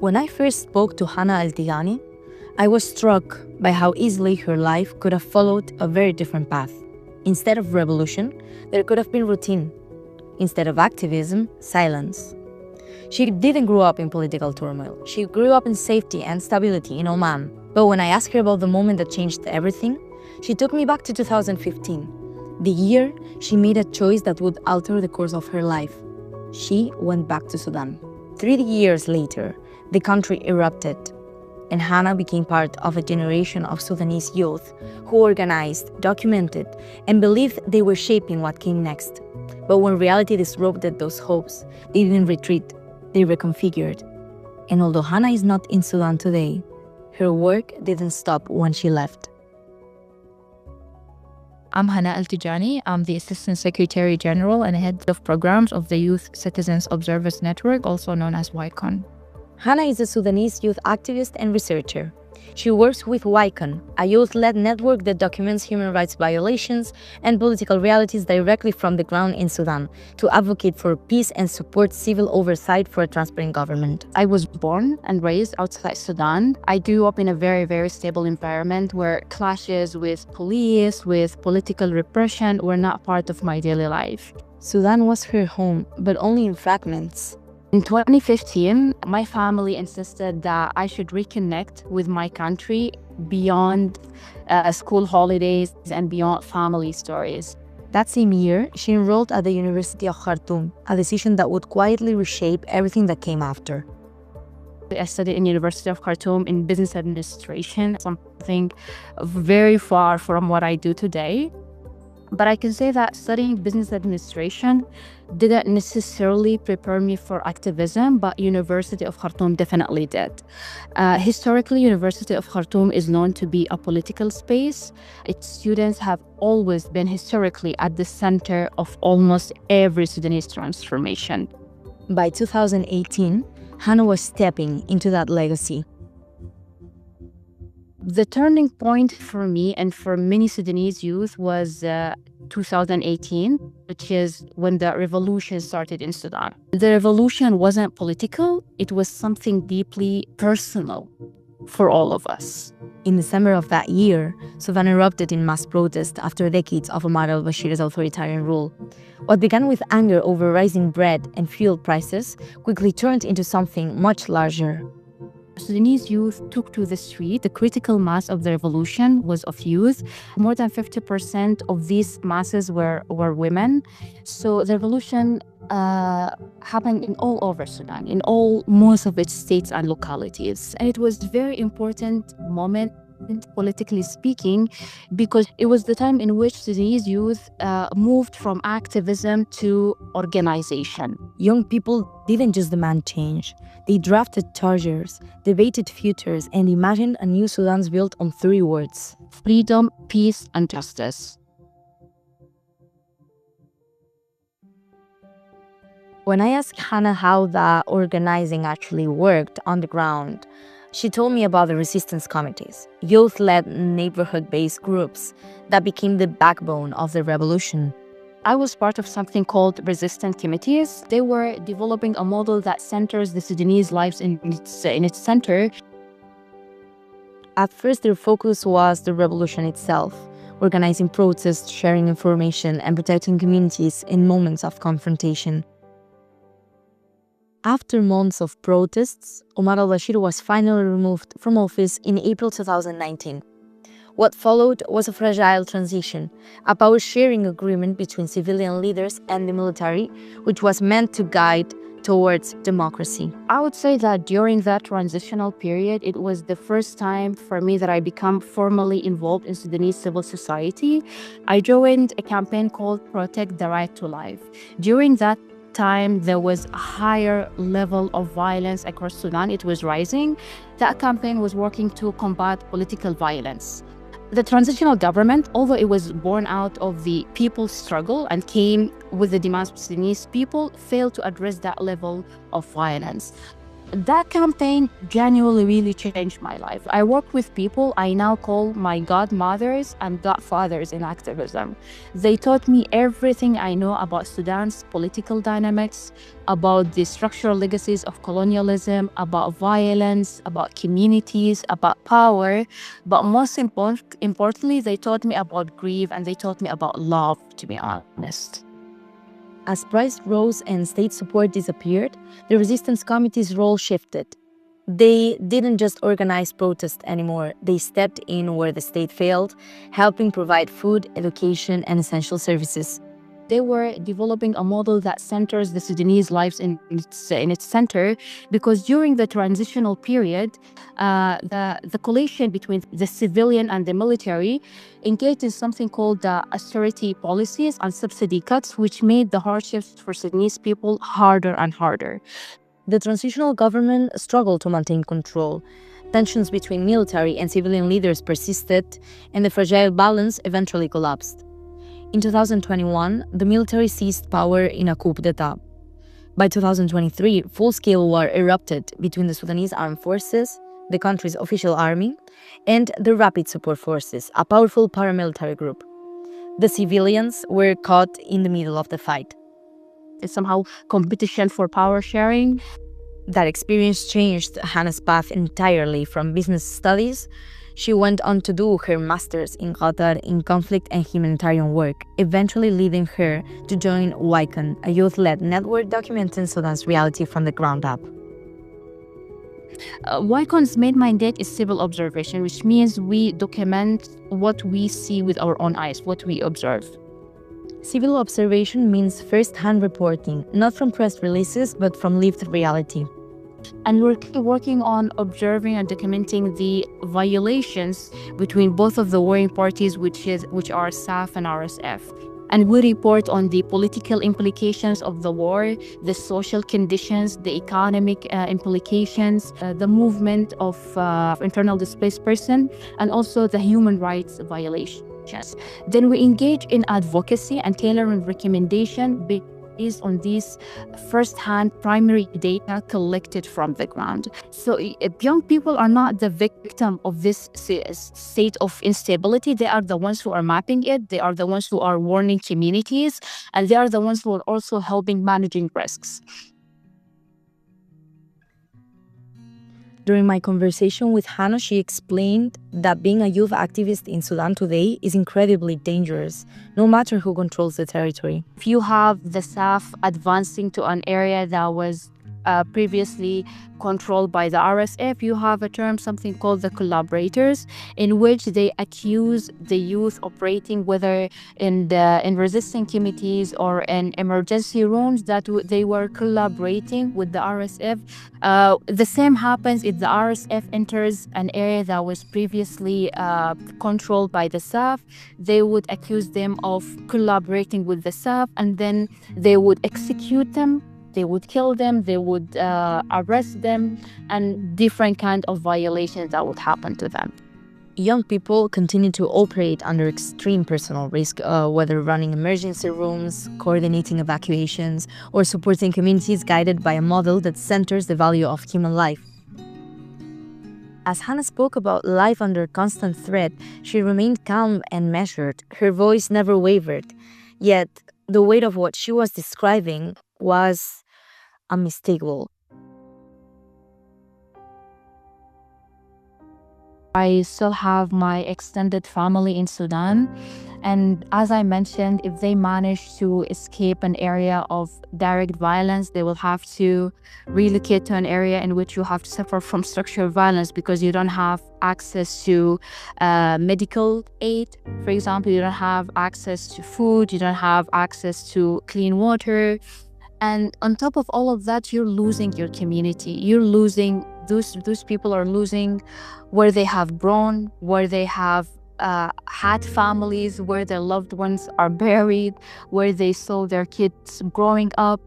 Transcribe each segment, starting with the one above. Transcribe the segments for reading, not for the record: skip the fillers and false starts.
When I first spoke to Hanaa El-Tigani, I was struck by how easily her life could have followed a very different path. Instead of revolution, there could have been routine. Instead of activism, silence. She didn't grow up in political turmoil. She grew up in safety and stability in Oman. But when I asked her about the moment that changed everything, she took me back to 2015, the year she made a choice that would alter the course of her life. She went back to Sudan. 3 years later, the country erupted, and Hanaa became part of a generation of Sudanese youth who organized, documented, and believed they were shaping what came next. But when reality disrupted those hopes, they didn't retreat, they reconfigured. And although Hanaa is not in Sudan today, her work didn't stop when she left. I'm Hanaa El-Tigani. I'm the Assistant Secretary General and Head of Programs of the Youth Citizens Observers Network, also known as YCON. Hanaa is a Sudanese youth activist and researcher. She works with YCON, a youth-led network that documents human rights violations and political realities directly from the ground in Sudan to advocate for peace and support civil oversight for a transparent government. I was born and raised outside Sudan. I grew up in a very, very stable environment where clashes with police, with political repression were not part of my daily life. Sudan was her home, but only in fragments. In 2015, my family insisted that I should reconnect with my country beyond school holidays and beyond family stories. That same year, she enrolled at the University of Khartoum, a decision that would quietly reshape everything that came after. I studied in University of Khartoum in business administration, something very far from what I do today. But I can say that studying business administration didn't necessarily prepare me for activism, but University of Khartoum definitely did. Historically, University of Khartoum is known to be a political space. Its students have always been historically at the center of almost every Sudanese transformation. By 2018, Hanaa was stepping into that legacy. The turning point for me and for many Sudanese youth was 2018, which is when the revolution started in Sudan. The revolution wasn't political, it was something deeply personal for all of us. In December of that year, Sudan erupted in mass protest after decades of Omar al-Bashir's authoritarian rule. What began with anger over rising bread and fuel prices quickly turned into something much larger. Sudanese youth took to the street. The critical mass of the revolution was of youth. More than 50% of these masses were women. So the revolution happened in all over Sudan, in most of its states and localities. And it was a very important moment, politically speaking, because it was the time in which Sudanese youth moved from activism to organization. Young people didn't just demand change. They drafted charters, debated futures, and imagined a new Sudan built on 3 words: freedom, peace, and justice. When I asked Hanaa how the organizing actually worked on the ground, she told me about the resistance committees, youth-led neighborhood-based groups that became the backbone of the revolution. I was part of something called resistance committees. They were developing a model that centers the Sudanese lives in its center. At first, their focus was the revolution itself, organizing protests, sharing information, and protecting communities in moments of confrontation. After months of protests, Omar al-Bashir was finally removed from office in April 2019. What followed was a fragile transition, a power-sharing agreement between civilian leaders and the military, which was meant to guide towards democracy. I would say that during that transitional period, it was the first time for me that I became formally involved in Sudanese civil society. I joined a campaign called Protect the Right to Life. During that time, there was a higher level of violence across Sudan. It was rising. That campaign was working to combat political violence. The transitional government, although it was born out of the people's struggle and came with the demands of Sudanese people, failed to address that level of violence. That campaign genuinely really changed my life. I work with people I now call my godmothers and godfathers in activism. They taught me everything I know about Sudan's political dynamics, about the structural legacies of colonialism, about violence, about communities, about power. But most importantly, they taught me about grief and they taught me about love, to be honest. As price rose and state support disappeared, the resistance committee's role shifted. They didn't just organize protests anymore, they stepped in where the state failed, helping provide food, education, and essential services. They were developing a model that centers the Sudanese lives in its center, because during the transitional period, the coalition between the civilian and the military engaged in something called the austerity policies and subsidy cuts, which made the hardships for Sudanese people harder and harder. The transitional government struggled to maintain control. Tensions between military and civilian leaders persisted, and the fragile balance eventually collapsed. In 2021, the military seized power in a coup d'etat. By 2023, full-scale war erupted between the Sudanese armed forces, the country's official army, and the Rapid Support Forces, a powerful paramilitary group. The civilians were caught in the middle of the fight. It's somehow competition for power sharing. That experience changed Hanaa's path entirely. From business studies, she went on to do her master's in Qatar in conflict and humanitarian work, eventually leading her to join YCON, a youth-led network documenting Sudan's reality from the ground up. YCON's main mandate is civil observation, which means we document what we see with our own eyes, what we observe. Civil observation means first-hand reporting, not from press releases, but from lived reality. And we're working on observing and documenting the violations between both of the warring parties, which are SAF and RSF. And we report on the political implications of the war, the social conditions, the economic implications, the movement of internal displaced person, and also the human rights violations. Then we engage in advocacy and tailoring recommendation based on these first-hand primary data collected from the ground. So young people are not the victim of this state of instability. They are the ones who are mapping it. They are the ones who are warning communities, and they are the ones who are also helping managing risks. During my conversation with Hanaa, she explained that being a youth activist in Sudan today is incredibly dangerous, no matter who controls the territory. If you have the SAF advancing to an area that was previously controlled by the RSF, you have a term, something called the collaborators, in which they accuse the youth operating, whether in resisting committees or in emergency rooms, that they were collaborating with the RSF. The same happens if the RSF enters an area that was previously controlled by the SAF. They would accuse them of collaborating with the SAF, and then they would execute them. They would kill them, they would arrest them, and different kind of violations that would happen to them. Young people continue to operate under extreme personal risk, whether running emergency rooms, coordinating evacuations, or supporting communities guided by a model that centers the value of human life. As Hanaa spoke about life under constant threat, she remained calm and measured. Her voice never wavered. Yet, the weight of what she was describing was unmistakable. I still have my extended family in Sudan, and as I mentioned, if they manage to escape an area of direct violence, they will have to relocate to an area in which you have to suffer from structural violence, because you don't have access to medical aid. For example, you don't have access to food, you don't have access to clean water. And on top of all of that, you're losing your community. You're losing, those people are losing where they have grown, where they have had families, where their loved ones are buried, where they saw their kids growing up.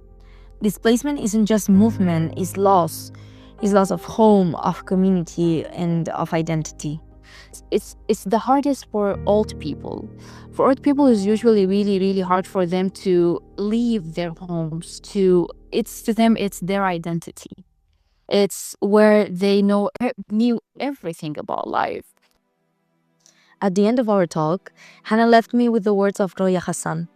Displacement isn't just movement, it's loss. It's loss of home, of community, and of identity. It's the hardest for old people. For old people, it's usually really, really hard for them to leave their homes. To them, it's their identity. It's where they knew everything about life. At the end of our talk, Hannah left me with the words of Roya Hassan,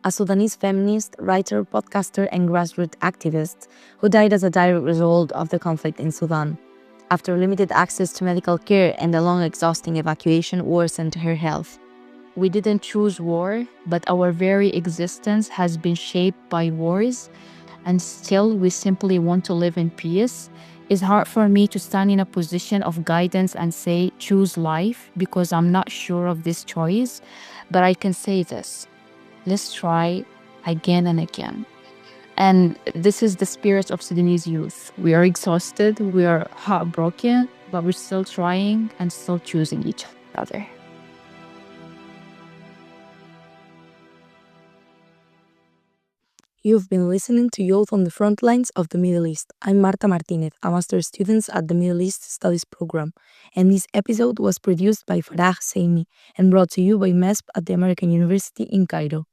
a Sudanese feminist, writer, podcaster, and grassroots activist who died as a direct result of the conflict in Sudan. After limited access to medical care and a long, exhausting evacuation worsened her health. We didn't choose war, but our very existence has been shaped by wars, and still we simply want to live in peace. It's hard for me to stand in a position of guidance and say, choose life, because I'm not sure of this choice. But I can say this: let's try again and again. And this is the spirit of Sudanese youth. We are exhausted, we are heartbroken, but we're still trying and still choosing each other. You've been listening to Youth on the Frontlines of the Middle East. I'm Marta Martinez, a master's student at the Middle East Studies program, and this episode was produced by Farah Seimi and brought to you by MESP at the American University in Cairo.